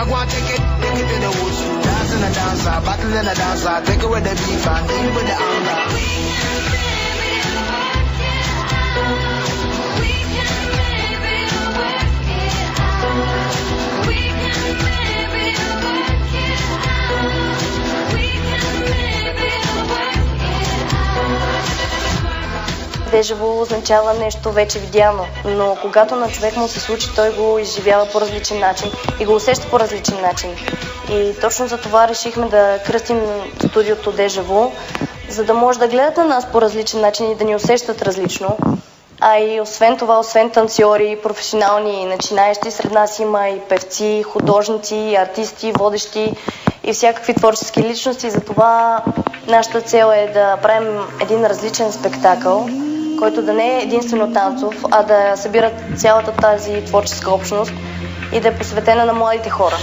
I want to take it to the woods. Dance in the dancer, battle in the dancer. Take it with the beef and deal with the anger. Дежаво означава нещо вече видяно, но когато на човек му се случи, той го изживява по различен начин и го усеща по различен начин. И точно за това решихме да кръстим студиото Дежаво, за да може да гледат на нас по различен начин и да ни усещат различно. А и освен това, освен танцори, професионални и начинаещи, сред нас има и певци, художници, артисти, водещи и всякакви творчески личности. Затова нашата цел е да правим един различен спектакъл, който да не е единствено танцов, а да събира цялата тази творческа общност и да е посветена на младите хора.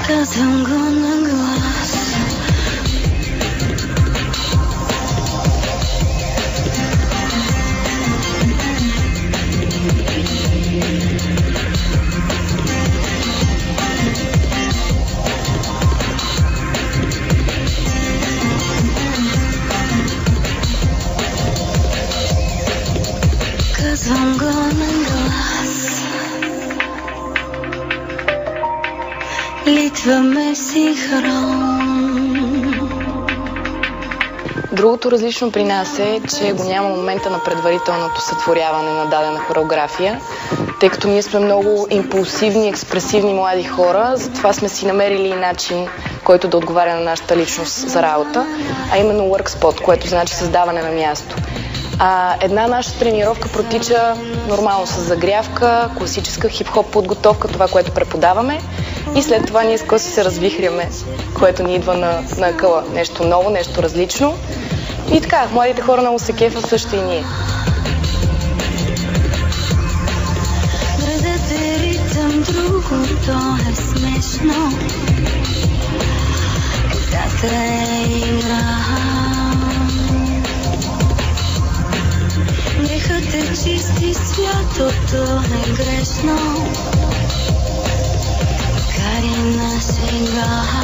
Казвам го на глас. Казвам го на глас. Литваме синхрон. Другото различно при нас е, че го няма момента на предварителното сътворяване на дадена хореография, тъй като ние сме много импулсивни, експресивни млади хора, затова сме си намерили начин, който да отговаря на нашата личност за работа, а именно work spot, което значи създаване на място. Една наша тренировка протича нормално с загрявка, класическа хип-хоп подготовка, това, което преподаваме, и след това ние с късо се развихряме, което ни идва на акъла. Нещо ново, нещо различно. И така, младите хора много се кефят, също и ние. Градът е ритъм, другото е смешно. Едната е игра. Грехът е чист и святото е грешно. Карина сега.